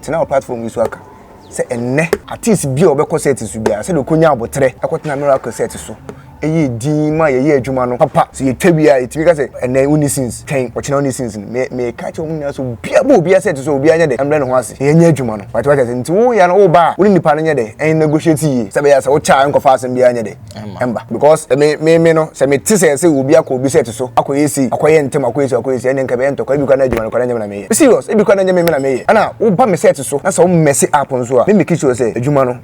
Tena platform yi so aka. Se enne artist bi obekọ set so bia se de konya abotre akotena miracle set so. Eyi din ma ye adwuma no papa so ye twabia etimi ka se enne uni since ten ochina uni since me ka che omunya so bia bo bia set so bia nya de emre no ho ase ye nya adwuma no what say nti wo ya no wo ba wo nipa no nya de en negotiate yi se be ya se wo cha enkofa asem bia nya de emba because me no se me ti se obi akobi set so akoyesi akoye ntem akoyesi ene nka be ento kwa bi kwa na adwuma no kwa nya na me serious e bi kwa na nya me na me ana wo ba me set so na se wo mess up nso a me make sure say adwuma no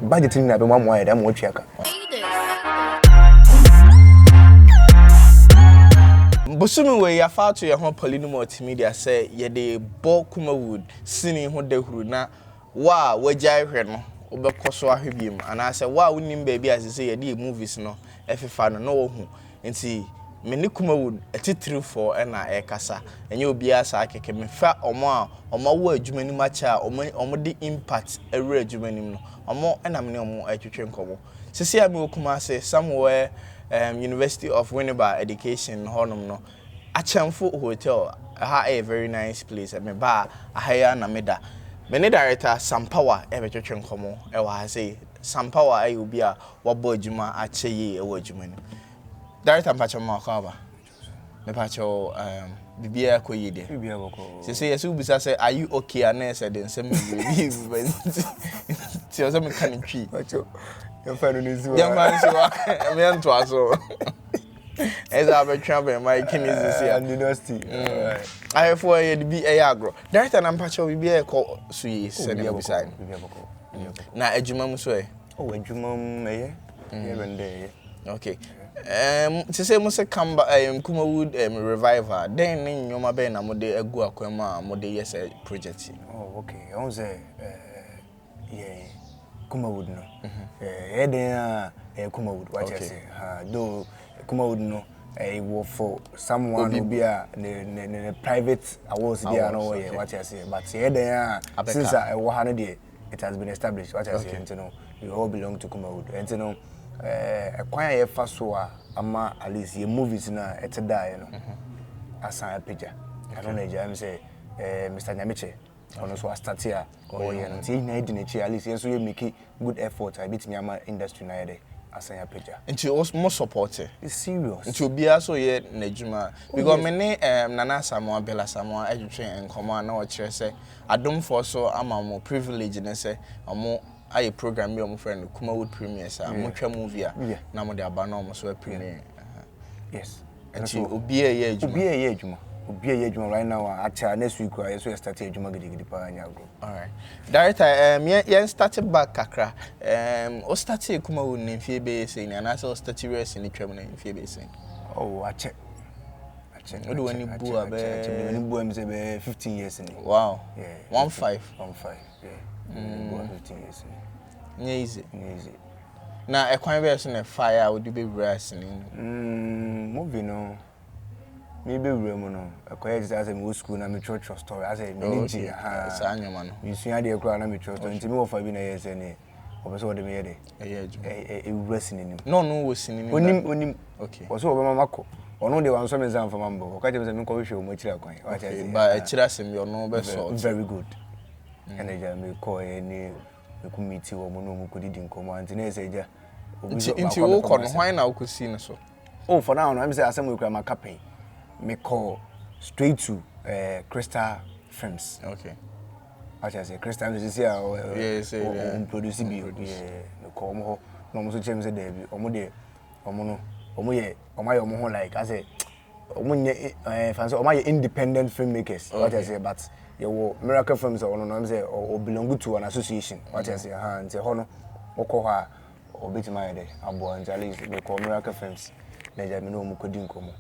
budget ni na be mo amoa ya da mo twa ka Busumi we ya fa to ye ho Poleeno Multimedia say ye de bo Kumawood sini ho dahuru na wa wajai hwe no obekoso ahwebiem ana say wa wonim baabi asese ye de movies no efefa no wo hu nti me ni Kumawood etitiri for na ekasa enye obi asa akeke me fa omo wo adwumanim acha omo de impact ewre adwumanim no omo na me ne omo atwetwe nkomo sisi ami okuma say somewhere University of Winneba Education honum no Achamfo Hotel a very nice place me ba ahaya na meda me ne director Sampower ebetwetwe nkomo e wa say Sampower ayi obi a wabo adwuma ache yi e wo adwuma ni director mpacho ma kwa ba me pacho bibia koyi de bibia boko say yes ubisa say are you okay and say den say me be ti o say me kan twi pacho Yamfano niziwa. Me anto aso. Eza abetwa be my kinizisi and university. I for ye be e agro. Director na mpacho bi e ko so yi se ne beside. Na adwuma mu so e. Oh adwuma mu eye. Ye bende eye. Okay. To say mo se kamba Kumawood revival. Then ni nyoma be na mo de agu akwama mo de yes project. Oh okay. On say yeah. Kumawood no. Then Kumawood what you say. Though Kumawood no work for someone who be a private awards there no what you say. But then since I 100 years it has been established what you say. You know you all belong to Kumawood. And you know acquire a first so ama at least your movies na eteda you know. Asan picture. I don't know I'm say Mr. Nyamiche. Also start here or you know see na edin at least so you make good effort I beat me ama industry na there asan ya picture nti more support it's serious nti obi aso ye najuma because me ne nana Sampower bela Sampower adwetwe enkomo na o kire se adom for so ama mo privilege ne se omo aye program bi omo friend Kumawood premiere mo twa movie a na mo de aba na omo so premiere yes nti obi ye adwuma Obi ye adwuma right now acha next week I so start adwuma gidigidi pa anya go. All right. Director yen started back kakra. O started Kumawood ne fie be say na na so start race ni twam na fie be say. Oh ache. O do any boo abe. Any boo am say be 15 years ni. Wow. Yeah. 15. Yeah. 15 years ni. Easy. Easy. Na e kwan be so na fire wo do be brass ni. Movie no. Me be wremo no akoye just as me school na me church story as a miniji sa anyoma no me sua de kura na me church story nti me wo fa bi na yes ne obeso de me ye de wura sinini no wo sinini onim okay wo so obema mako ono de wan so me zan fa mambo o ka je me ko hwe o mo kira kwan wa cha ba e kira sem yo no be so very good energy me ko e ni me ku meet wo mo no mo ko didi nkomo anti na ese ja nti wo ko no hwan na wo ko si ne so oh for now no I'm say asem we kura ma campaign me call straight to Crystal Films. Okay. I say Crystal Films is here. Yes, produce bi. Yeah, me call mo. No mo so chem say there bi. Omo de omo no. Omo ye omo like I say omo nye fans omo ye independent filmmakers. What I say but you wo Miracle Films or no I'm say or belong to an association. What I say and say hono okọ ha obetima ye abo and at least me call Miracle Films. Na ja me no mo kodi nkomo.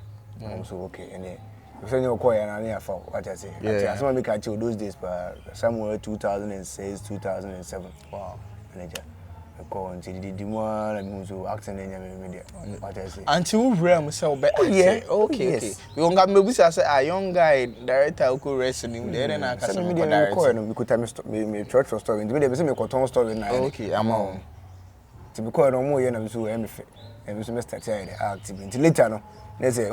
So okay, and you say you call and I for what I say. Yeah. Some make catch those days, but somewhere 2006, 2007. Wow. Manager, I call and say the more and so acting in media. What I say. Until realm so be. Yeah. Okay. Okay. We don't got maybe say a young guy director who could wrestling there and I can media director. We could tell me church story. The say me cartoon story now. Okay, I'm on. To be called no more and so em and so start here active. Until later no. Let's say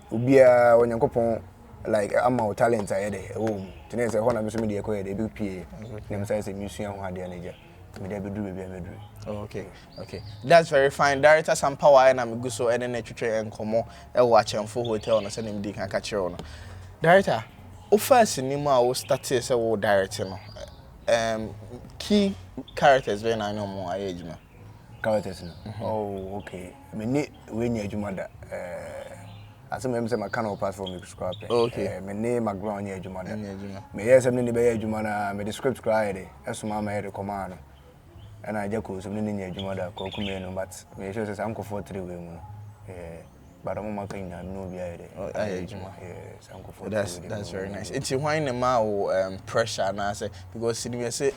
obia onyankopon like I'm our talent I dey home today say ho na me so me dey ko dey big PA them say musua ho ade anaja me dey bedu be bedu. Okay, okay. That's very fine. Director Sampower and I'm good so and then and come on watch and full hotel on send him can catch you on. Director, first cinema will start as a director. Key characters when I know more age man. Characters no. Oh, okay. Me ni we nya adwuma da. As me say my canal pass for me prescribe. Okay. Me ni my ground nya adwuma da. Me yes me ni be adwuma na me the script cry dey. Esuma ma dey command. And I just go so many nya adwuma da ko Kumawood but me sure say am ko for 3 way mu. But I'm not going to know that's very nice. It's why in the pressure and I say because cinema say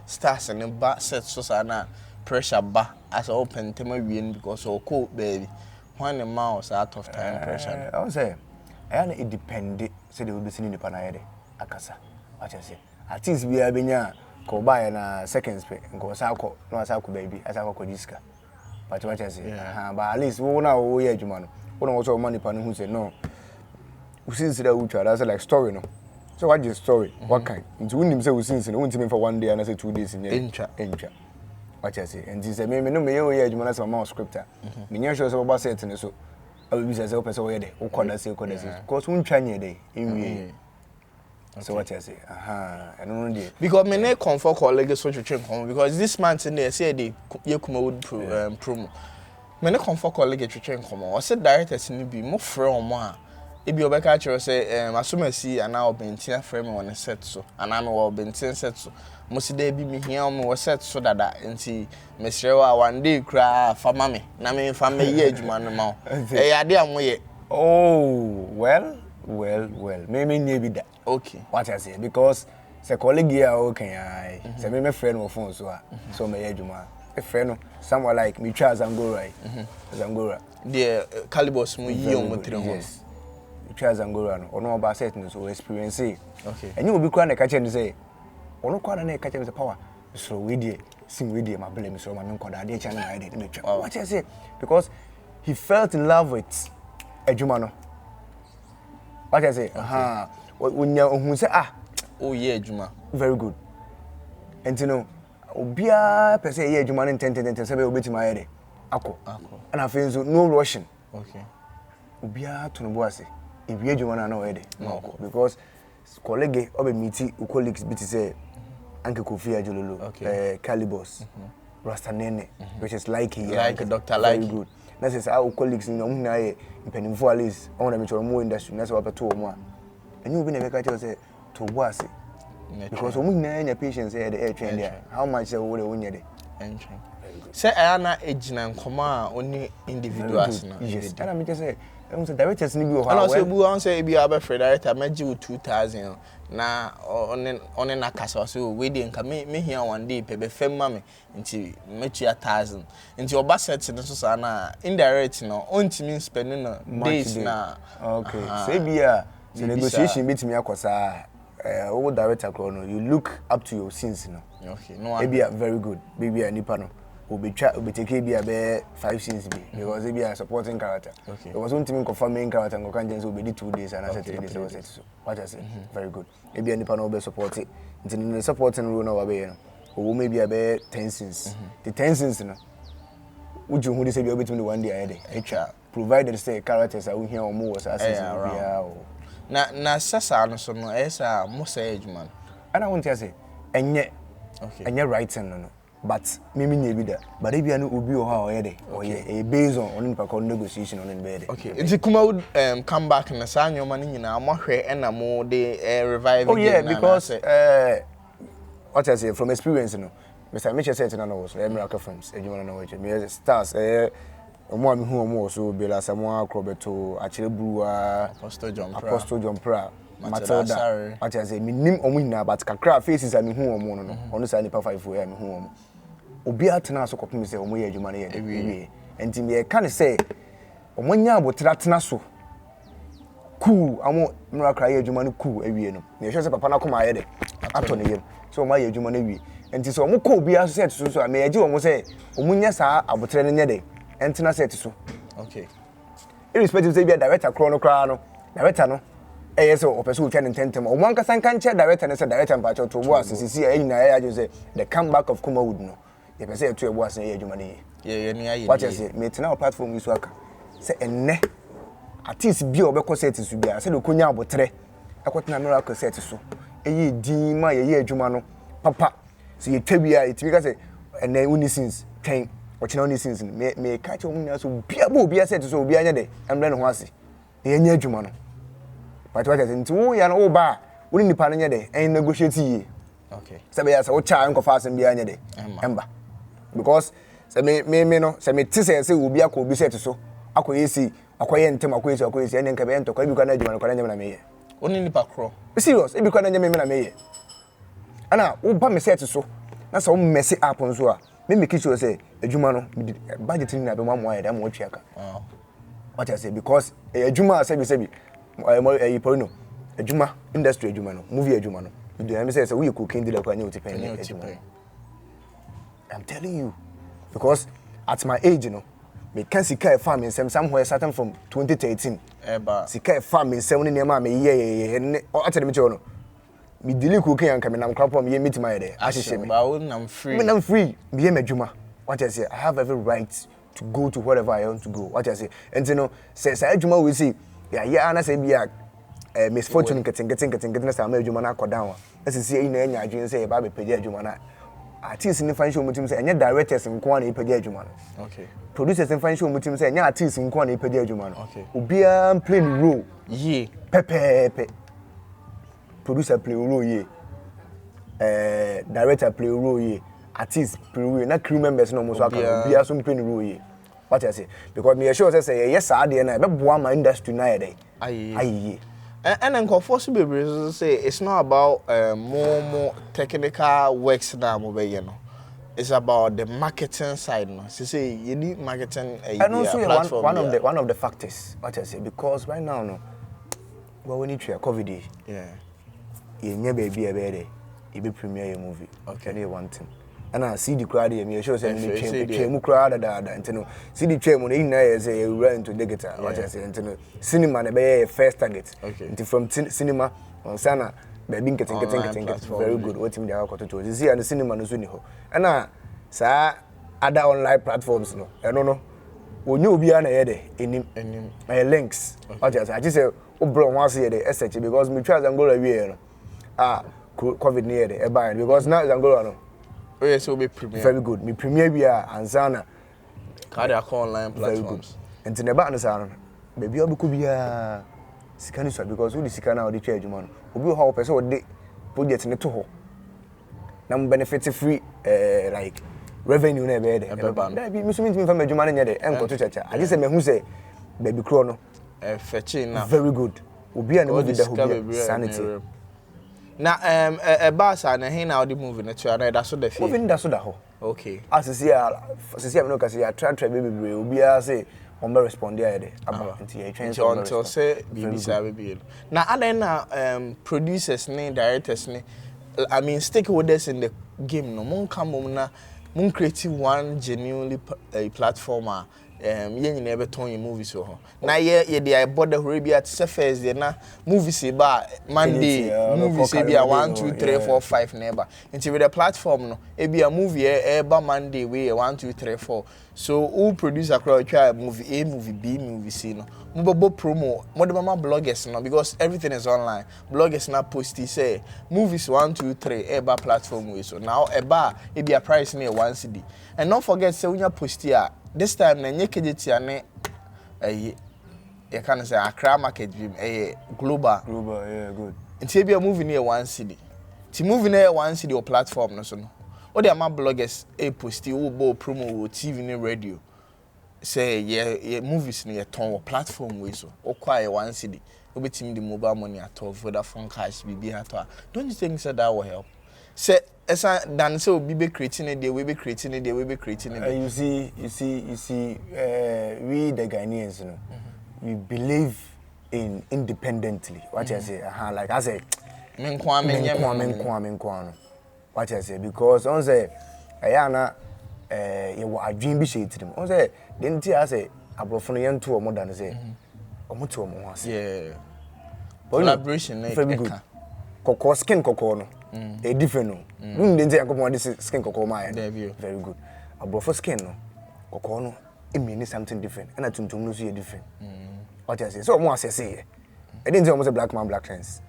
stars and the back set so na pressure ba as open to my win because so cool baby. When the mouse out of time pressure. I would say it depend say they will be seen in the panayade akasa. What you say? At least we are benya ko buy na second spec go sako no sako baby asako ko diska. But what you say? But at least we na we adwuma no. When I was all money pan who said no. We since that we try that's like story no. So what is story? What kind? Into when him say we since no won't for 1 day and I say 2 days in encha. What you say? And he said me no me you adwuma na some more scripter. Me nya sure say about set no so. I will be say person we dey. O koda say because we try near day in so what you say? I don't know. Because me no comfort colleague so train because this man in there say they Kumawood promo. Me no comfort colleague train come on. I said directors ni be more from one. E be obeka chiro say asomasi ana obentia frame on set so. Ana me wo obentia set so. Mo si dey be me hia mo set so dada nti me srewa one day kra fama me. Na me fa me ye adwuma no ma. Ade amoye. Oh, well. Me nye bi da. Okay. What I say because say colleague here okay say me friend mo phone so me ye adwuma. A friend someone like me try Zangora. Zangora. The calibers mu yi on three yes. Me try Zangora no. Ono ba set no so experience. Okay. And you will be crying the catcher and say, ono kwa na catcher with the power. So we dey sing with dey my blame so my men koda dey channel I dey me try. What I say because he felt in love with adwuma no. What I say? When you say oh yeah adwuma. Very good. And you know obia per se ye adwuma no 10 say be obetima here akọ and I feel so no rushing. Okay. Obia to no boase e bi adwuma na o here because colleague obe meet colleagues bit say Anke Kofi Ajololo Calibos Rastanene which is Likee like Dr. Likee very good. Na say our colleagues no mu na ye impenimfo at least on na me choro mo industry na say wapeto mo a enyu bi na be ka tell say to boase because we need patience here the air train there. How much we need there? Entry. Say ana ejina nkoma oni individuals na. Yes. And I mean just say directors ni bi o ha. And also bu on say bi aba free director meji 2000 na on na kasa so we dey nka me here one day pe be fem ma me nti mechi 1000. Nti oba set no so na indirect no ontimi spending no days na. Okay. Say bia the negotiation betimi akosa old director no you look up to your scenes no. Okay. No. Maybe very good. Maybe a nipa no. We take be 5 scenes be because it be a supporting character. Okay. It was one team confirm main character and can just be 2 days and I said 3 days was it so. What I say? Very good. Maybe a nipa no be support it. In the supporting role no be no. Or maybe a 10 scenes. The 10 scenes no. Would you who say be between the 1 day ahead? Provided say characters are here or more as na sasa no so no esa mo say adwuma and I want to say enye enye writing no but me nye bi da but e bia no obi o ha o ye de o ye based on nipa ko negotiation on be de okay nti Kumawood come back na sa nyoma ni nyina mo hwe e na mo de revive again. Oh yeah, because what I say from experience no Mr. Mitchell said na no so Miracle Films adwuma no we me stars omo ami hu omo so be la samo akrobeto akire bruwa Apostle John Pra Matilda what I say minim omo hina but kakra faces ami hu omo no ono sa nipa 5 we ami hu omo obi atena so kopim say omo ye adwuma na ye de enti me kan say omo nya abotra tena so cool amo miracle ye adwuma no cool awie no me hwe say papa na koma ye de ato ne yem so omo ye adwuma na wie enti so omo ko obi aso set so me ye omo say omo nya sa abotra ne nye de entina set so okay irrespective say be a director no director no yes or person trying tentem o one kasan kan che director na say director mpa cho to boss sisi e na ya je say the comeback of Kumawood no ye person to e boss na ye adwuma ne ye ni aye what you say me tena platform yi so aka say enne artist bi obekọ set so bia say de konya abotre akotena miracle set so eyi din ma ye adwuma no papa so ye twabia itimi ka say enne uni since 10 ochina uni since me ka che omunya so bia bo bia set so bia nya de emre ne ho ase ye nya adwuma no but what you say ntu ya no ba uni nipa no nya de en negotiate yi okay sabe ya say o cha enko fa asem bia nya de emba because say me no say me tise say obi akọ obi set so akoyesi akoye ntem akoyesi ene nka be ento kwa bi kwa na adwuma no kwa nya na me ye oni nipa kro serious e bi kwa na nya me na me ye ana wo ba me set so na say o mess up nso a me make sure say adwuma no budget ni na be mo aye da mo twiaka what I say because adwuma say Poleeno adwuma industry adwuma no movie adwuma no do me say we cooking dealer kwa nya otipen adwuma I'm telling you because at my age you know me can sika farming somewhere starting from 2013 eba sika farming sem ne ma me ye o atene me che no me dili cooking anka me nam crop me meet my there ahihye me ba I'm free me ye madwuma what I say I have every right to go to wherever I want to go what I say and you know say adwuma we see ya na say bia misfortune getting na say adwuma na akoda wa asisi e na anya adwun say ba be page adwuma na artists in financial mutim say anya directors nko na ipage adwuma no okay producers in financial mutim say anya artists nko na ipage adwuma no okay obia play the role ye pepe producer play role ye director play role ye artists play role na crew members no mo so aka obia so play the role ye what I say because me sure say yes ade na be boa my industry na ye dey aye and enko so bebre say it's not about more technical works na mo be no it's about the marketing side no say you need marketing platform one of the factors what I say because right now no well we need to COVID yeah you nya baby e be there e be premiere your movie okay na one thing and I see the crowd here me sure say me twem crowd da ntino see the twem no ina ye say you run into digital what I say ntino cinema na be first target from cinema on sana baby getting very good what him dey akoto to see and cinema no so ni ho and sa other online platforms no no onye obi na ye dey enim my links what I say o bro wan say dey SH because me try Angola we no COVID near dey e buy because now Angola no oh yes will be premiere very good me premiere we are ansana card online platforms and in about no baby obi ko bia sika ni so because we sika na we twa adwuma no obi ho person we dey project ne to ho na mo benefit free like revenue na be there na bi me so me fam adwuma na nya dey enko to chacha I just say me hu say baby kro no fetching na very good obi na mo be the sanity na boss na he na the movie na to na da so da fie movie da so da ho okay asisi me no kasi ya try baby obi a say on be respond there dey about nti e twen so until say BBC baby na adan na producers ne directors ne I mean stakeholders in the game no mon come na mon create one genuinely platform yen nyina be ton movies ho na ye dey border Arabia at surface dey na movies ba Monday movies be 1 2 3 4 5 neighbor into with the platform no e be a movie ba Monday we 1 2 3 4 so who producer crowd try movie A movie B movie C no mo promo mo de mama bloggers no because everything is online bloggers na post say movies 1 2 3 ba platform we so now e be a price near 1 CD and don't forget say when you post here this time na nyekejeti ane you can say Accra market dream global yeah good nti be a movie near 1 CD ti movie near 1 CD or platform no so no all the ama bloggers post wo bo promo wo TV ne radio say yeah movies near ton platform we so okwa 1 CD obetim the mobile money at all Vodafone cash bibi ato don't you think so that will help say esa dan say obi be creating it we be creating it we be creating it you see we the Ghanaians you know we believe in independently what I say like I say men kwa what I say because on say ayana you adwin bi shey tirim on say den ti I say abrofo no yento o mo dan say o mo to o mo ho ase yeah collaboration very good. Koko skin koko no. A different no. Didn't say I this skin koko my. Very good. A for skin no. Koko no. It means something different. And I think to see different. What I say. So more say. I didn't say almost a black man black trends.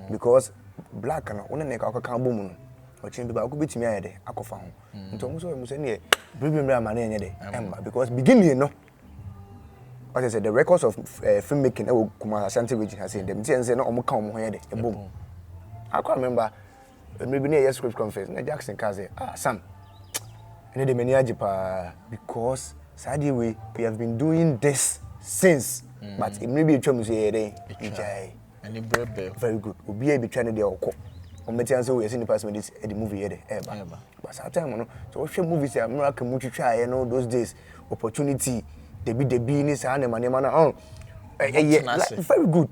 Because black no one make aka kan boom no. O chin be could be to me ade akofa ho. Nto almost we say ne bring man na enye de. Because beginning no. What I said, the records of filmmaking Kumawood region has seen them. Say no omo kan omo ho de. Boom. I can't remember maybe near script conference. Na Jackson can say, Sam. And the many ajipa because sadly we have been doing this since. But it may be a chum say and the very good. We'll be able to train the oko. On Metian so we are seeing the person with the movie here. But sometimes so if movies are miracle movie try those days opportunity they be the business and man very good.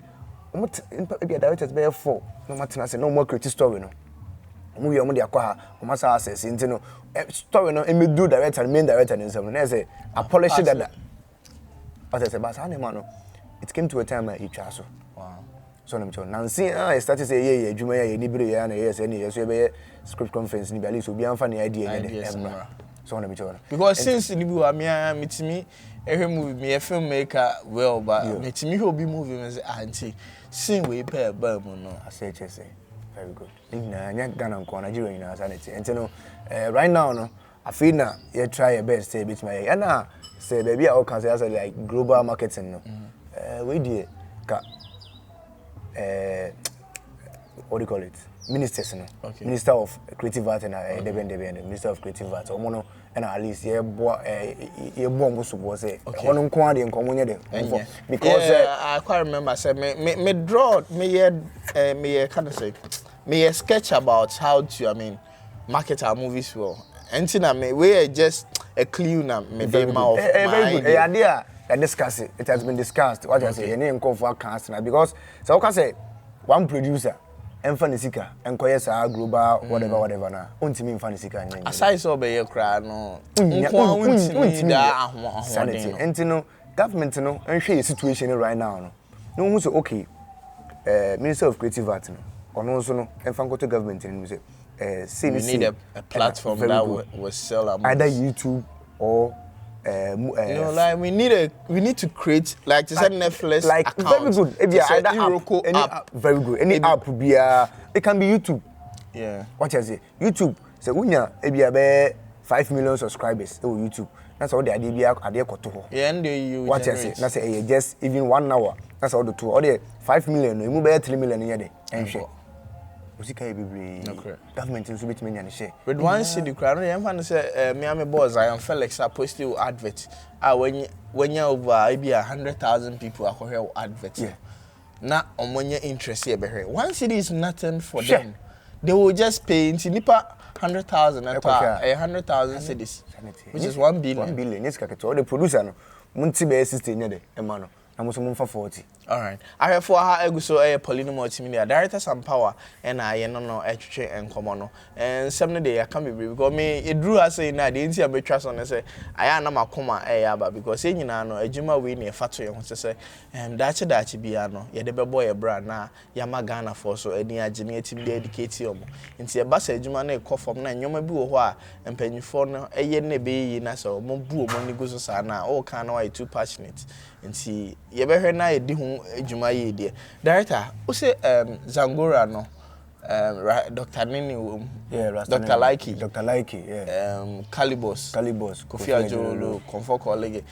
Maybe a director's bear for no matter say no more creative story no. Movie on the aqua, masa access into no story no and me do director and main director and something. I say I polish that. As I said, but it came to a time I each also. Wow. So I'm telling Nancy, I started to say, yeah, Juma, yes, any yes, script conference, at least will be unfunny idea. So I'm telling because since Nibu Amia meet me, every movie me a filmmaker well, but meet me who be moving as auntie. Sing we pay a bum, no. I say, very good. In Ghana and Nigeria, sanity. And you know, right now, no, I feel now you try your best to beat my and say baby I can say like global marketing no. We did what do you call it? Ministers no. Okay. Minister of Creative Art and Minister of Creative Art. Omo and at least ye bomb suppose say. Ono nko ade nko monye de. Because I quite remember say me draw me kind of say me sketch about how to market our movies well. And we just a clue now me be mouth. Very good. Idea that discuss it. It has been discussed. What I say, any nko for cast now because so can say one producer Enfanisika and Koyesa global whatever na. Untimi Enfanisika. Aside so be cry no. Sanity. And no government no and share situation right now no. No so okay. Minister of Creative Art no. Or also no Enfankoto government and say we need a platform that will sell our movies. Either YouTube or like we need to create like to send Netflix like account. Very good. Either app, very good. Any app be it can be YouTube. Yeah. What I say? YouTube. So unya be 5 million subscribers on YouTube. That's all the idea koto. Yeah, and you what I say? That's say just even 1 hour. That's all the two. All the 5 million, you move 3 million in there. And share. Government is bit many share. But one city crowd, I'm going to say, Miami boys, I am Felix, I post you advert. When you're over, maybe 100,000 people are here adverts. Yeah. Not on when you're interested. One city is nothing for them. They will just pay into Nipa 100,000 and 100,000 cities, which is 1 billion. 1 billion. Yes, the producer, Multimedia system, Emano. I'm also for 40. All right. I have for her eguso Poleeno Multimedia director Sampower and I no etche and common and some day I can be because me it drew us say na dey ntia be trust on say I na makoma aba because say nyina no adwuma we na fato ye ho say dachi bia no ye de bebo ye bra na ya magana for so ani agene atim dey educate yo nti e ba sa adwuma na e kofom na nyoma bi wo ho a empanyifo no eye na be yi na so mo bu mo ni go so sa na o kan na why too passionate nti ye be hwe na e di ho adwuma ye die director o say Zangora no Dr. Nini Dr. Likee yeah Calibos Kofi Ajolo Comfort colleague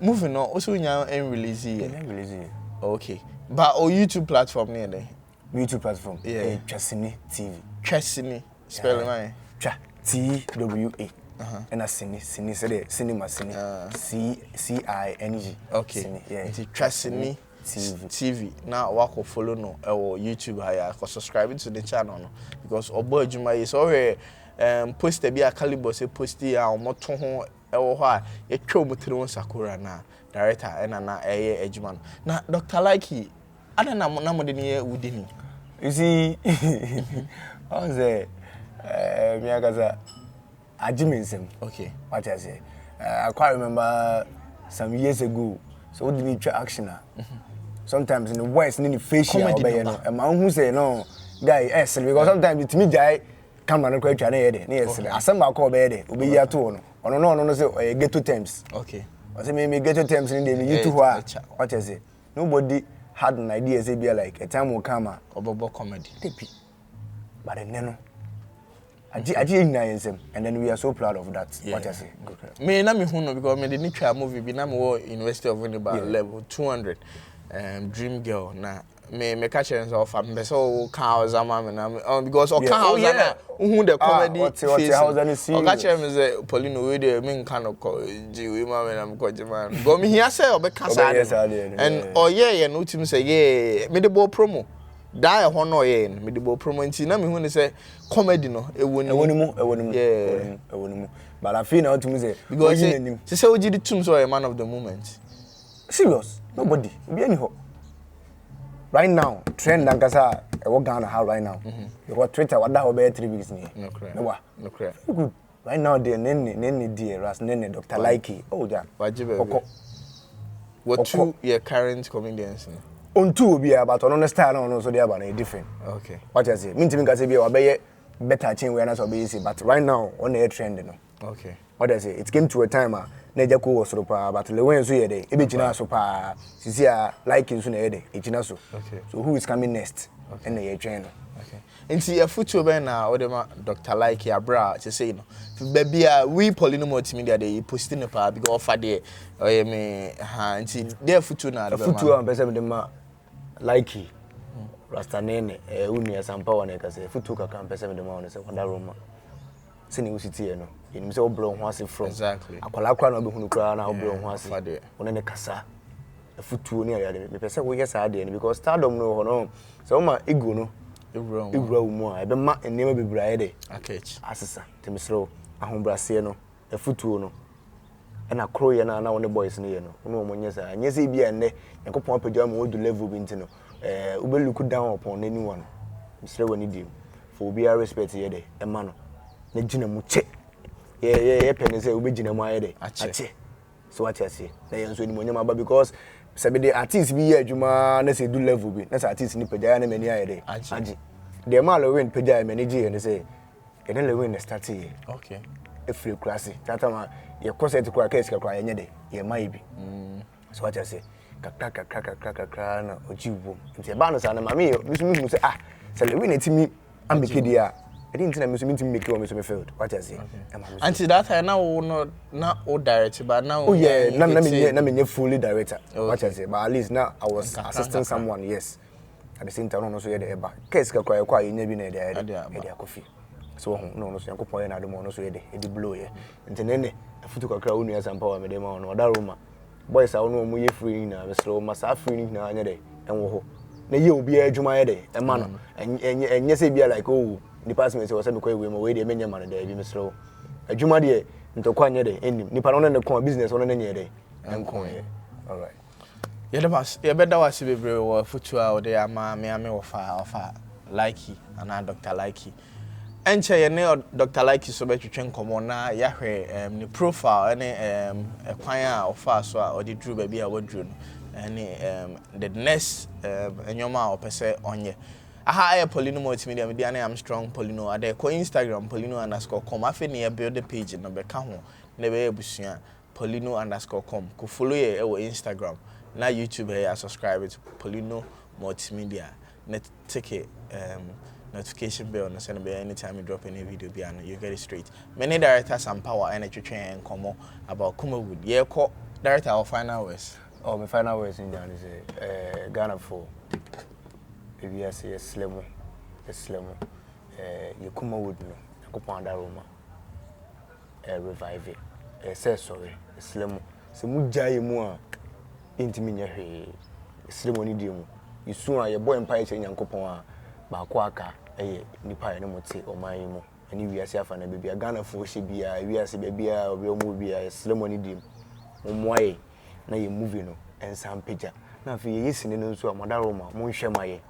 moving on also nya release here okay but on YouTube platform near there YouTube platform Chesini TV Chesini spell mine TWA and a cine say cinema cine CING okay cine, yeah it's Chesini TV now work or follow no or YouTube hire for subscribing to the channel no because obo adwuma is already post be a caliber say post here omoto ho ewo ho a etwa omotire won sakura na director na adwuma na Dr. Likee ada na mo de ne udini you see I say me agaza ajimisem okay what I say I quite remember some years ago so we did try action sometimes in the voice in the facial obey no. And my who say no guy because sometimes it me jai camera no kwatwa na yede na yes asem call be de obi ya to no ono no say get to terms. Okay. I say me get to terms in the me to what you say. Nobody had an idea say be like a time will come obobo comedy. But then no. I and then we are so proud of that. Yeah. What I say. Good. Me na me huno because me didn't try movie be na me University of Winnipeg level 200 Dream Girl na me catch of am so cows am na because o can house na who the comedy face o catch me say Poleeno we dey me kan ko ji we ma me na me ko ji man go me here say o be kasa and oh yeah no team say yeah me the ball promo da ho no ye me the ball promo nti na me hu ne say comedy no ewonimu yeah but I feel now to say because say we the team so a man of the moment serious nobody be any ho right now trend nankasa e wo Ghana how right now because Twitter what that over 3 weeks ni no correct no correct good right now there nene Dir ras nene Dr. Likee oh ja wajibe what two your current comedians on two be about on style no so they about different okay what you say me timi ka say be obey better chain we na so be easy but right now on the trend no okay what I say it came to a time na ejako wo soro pa but le wen so ye dey e be gina so pa sisi a Likee so na ye dey e gina so okay so who is coming next and ye train okay nti e futu be na o de ma Dr. Likee abra che say no baby we Poleeno Multimedia dey posting no pa because offer there o ye me ha nti dey futu na the futu am person dem ma Likee rasta nene unu ya Sampower na ka say futu ka kan person dem ma on say kwada roma sini usiti ye no yin say obro ho ase from exactly akwala kwa na obehunu kra na obro ho ase one ne kasa afutuo ni ayade me pese wo yes ade because stardom no ho no so ma ego no ewura mu a ebe ma enema bebra ye de akech asesa temisro ahombrase no afutuo no na kro ye na one boys no ye no no mo nyesa nyesa bia nne yakopon apagya ma odu level bi ntino ube look down upon anyone misre woni dim for obi respect ye de e ma no na gina mu che ye pene say ube gina mu aye de ache so what you say na ye nso ni mo nyama ba because sabi the artist bi ye adwuma na say do level bi na say artist ni pagya na mani aye de aje the man lo win pagya mani je ne say e na le win na start ye okay e free class tata ma ye concert kwa case kwa ye nye de ye mai bi so what you say kakra na ojiwo nti ba no sa na mama ye misu say say le win etimi amekedi a I didn't tell me to make you failed. What I say. Until that time now not all director but now oh yeah na me fully director. What I say. But at least now I was assisting someone yes. At the same time no so ye dey eba. Case ka kwa ye nya bi na dey coffee. So no so yankopon ye na do mo no so ye dey blow ye. Nti nene afutu kakra onu ya Sampower me dey ma no oda roma. Boys a onu mo ye free na be slow masa free na anya dey enwo ho. Na ye obi adwuma ye dey e ma no. Enye say bia like oh department say me kwai we mo we dey menya man dey bi mesro adwuma dey ntokwa nye dey enim nipa no na kon business no na nye dey enkon ye all right ye da bas ye be da wase bebre wo futu a wo dey ama me ame wo fa Likee ana Dr. Likee enche ye ne Dr. Likee so be twetwe nkomo na ya hwe ni profile ne ekwan a wo fa so a o di dru ba bi a wo dru no ne the next enyoma a opese onye aha Poleeno Multimedia media na am strong Poleeno ade ko Instagram Poleeno_com afi ne build the page no be ka ho na be ebusua Poleeno_com ko follow ye e wo Instagram na YouTube here subscribe to Poleeno Multimedia na take notification bell no send be anytime you drop any video bi you get it straight many director Sampower and twetwen enkomo about Kumawood ye ko director of final words my final words in Ghana is Ghana for we are say slemo you Kumawood no yakopon da roma revive it say sorry slemo se mu jaye mu a intimi nya hwe slemo ni diemu isu a ye boy empire che yankopon a ba ko aka nipa ne mote oman yi mu ani we are say afa na bebia Ghana fo hye bia we are say bebia obi omu bia slemo ni diemu moaye na ye movie no ensam pagya na fe ye yesine no nso a moda roma mo nhwe maye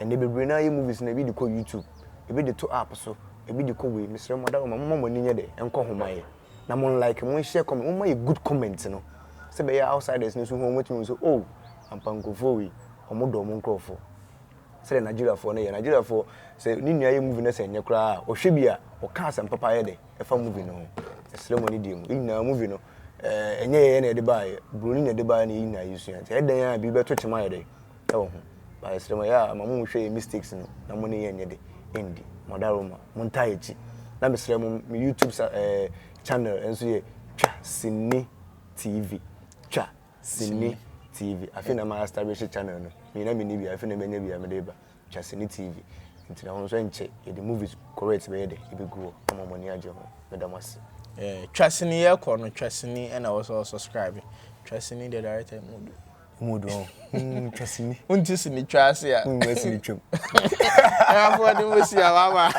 ene bebre na ye movies na bi di ko YouTube e bi di to app so e bi di ko we misre moda roma mo ni nye de enko homaye na mo like mo share comment mo may good comment no se be ya outsiders ni so ho mo timi so oh ampankofo wi omodo omo nkrofo say Nigeria for na Nigeria for say ni nua ye movie na say nye kra o hwe bia o ka asem papa ye de e fa movie no ceremony di mu ina movie no enye ye na de bae broni na de bae na ina yusua say den ya bi beto chema ye de e wo ho ba ceremony ya mamu hwe mistakes no na mo ne ye nye de endi modaroma monta echi na me ceremony me YouTube channel enso ye twa sini TV twa sini TV afi na ma establish channel no me na me ni bia afi na menya bia me de ba twa sini TV nti na ho so enche e the movies correct be de e be go ama money age ho me da mase Trusting ye kono trusting and also subscribe. Trusting the director mood trusting unti ni trust ya wesi ni twem I have what we see mama